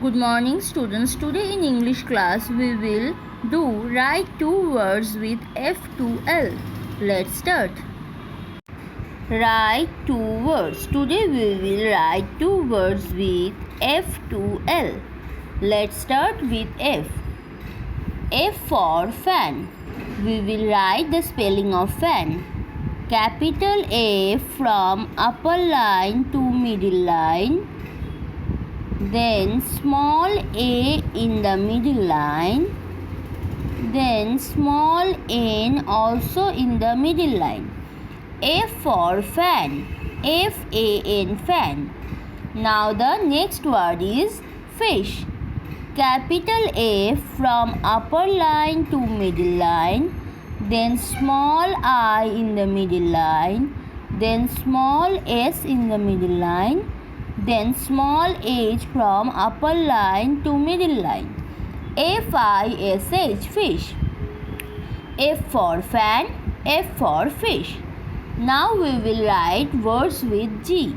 Good morning students. Today in English class we will do write two words with F to L. Let's start. Write two words. Today we will write two words with F to L. Let's start with F. F for fan. We will write the spelling of fan. Capital F from upper line to middle line. Then small a in the middle line, then small n also in the middle line. F for fan, F-A-N, fan. Now the next word is fish. Capital F from upper line to middle line, then small I in the middle line, then small s in the middle line, then small h from upper line to middle line. F-I-S-H, fish. F for fan, F for fish. Now we will write words with G.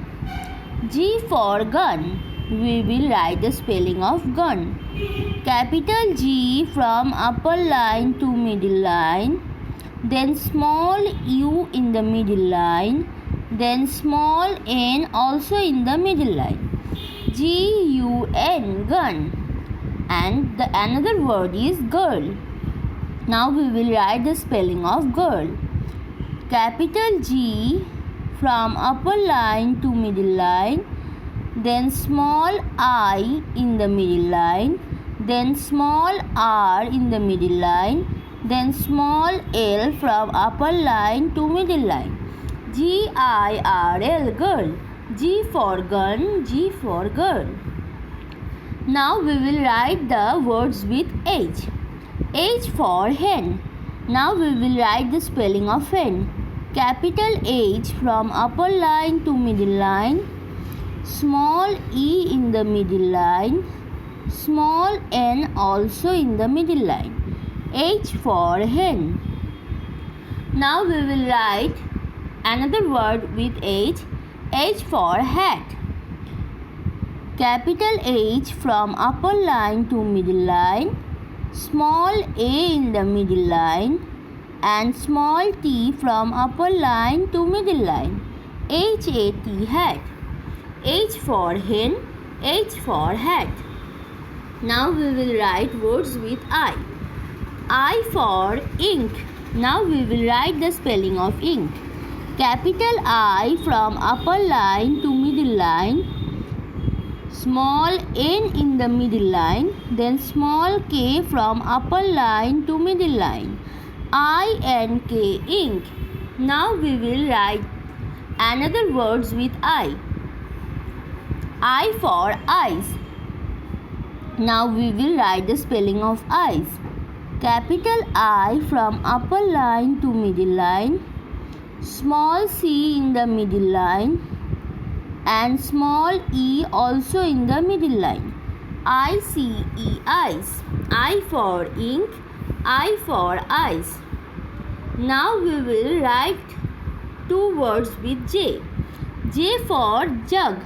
G for gun. We will write the spelling of gun. Capital G from upper line to middle line, then small u in the middle line, then small n also in the middle line. G-U-N, gun. And the another word is girl. Now we will write the spelling of girl. Capital G from upper line to middle line, then small I in the middle line, then small r in the middle line, then small l from upper line to middle line. G-I-R-L, girl. G for gun, G for girl. Now we will write the words with H. H for hen. Now we will write the spelling of hen. Capital H from upper line to middle line, small e in the middle line, small n also in the middle line. H for hen. Now we will write another word with H. H for hat. Capital H from upper line to middle line, small a in the middle line, and small t from upper line to middle line. H-A-T, hat. H for hen, H for hat. Now we will write words with I. I for ink. Now we will write the spelling of ink. Capital I from upper line to middle line, small n in the middle line, then small k from upper line to middle line. I-N-K, ink. Now we will write another words with I. I for eyes. Now we will write the spelling of eyes. Capital I from upper line to middle line, small c in the middle line, and small e also in the middle line. I-C-E, eyes. I for ink, I for eyes. Now we will write two words with J. J for jug.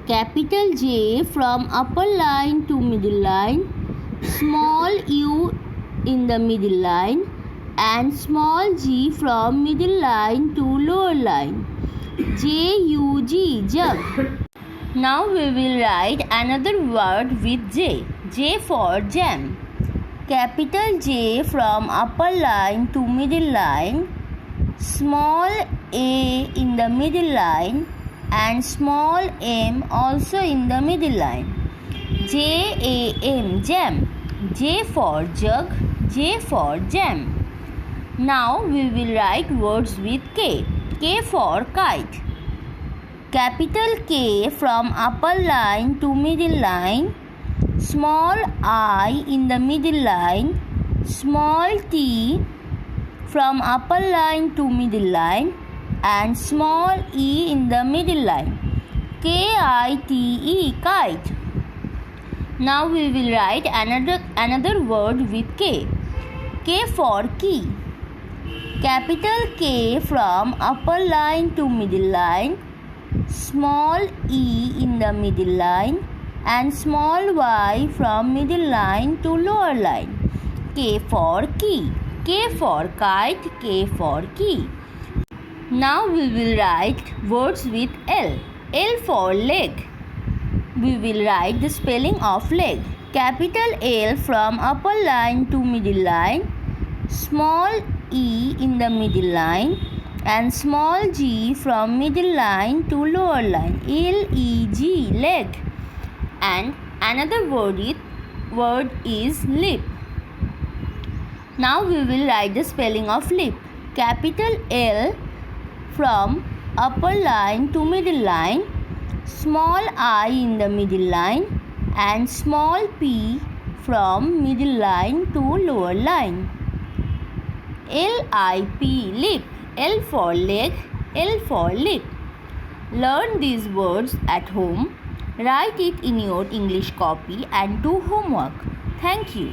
Capital J from upper line to middle line, small u in the middle line, and small g from middle line to lower line. J-U-G, jug. Now we will write another word with J. J for jam. Capital J from upper line to middle line, small a in the middle line, and small m also in the middle line. J-A-M, jam. J for jug, J for jam. Now we will write words with K. K for kite. Capital K from upper line to middle line, small I in the middle line, small t from upper line to middle line, and small e in the middle line. K-I-T-E, kite. Now we will write another word with K. K for key. Capital K from upper line to middle line, small e in the middle line, and small y from middle line to lower line. K for key. K for kite, K for key. Now we will write words with L. L for leg. We will write the spelling of leg. Capital L from upper line to middle line, small e in the middle line, and small g from middle line to lower line. L-E-G, leg. And another word is lip. Now we will write the spelling of lip. Capital L from upper line to middle line, small I in the middle line, and small p from middle line to lower line. L-I-P, lip. L for leg, L for lip. Learn these words at home. Write it in your English copy and do homework. Thank you.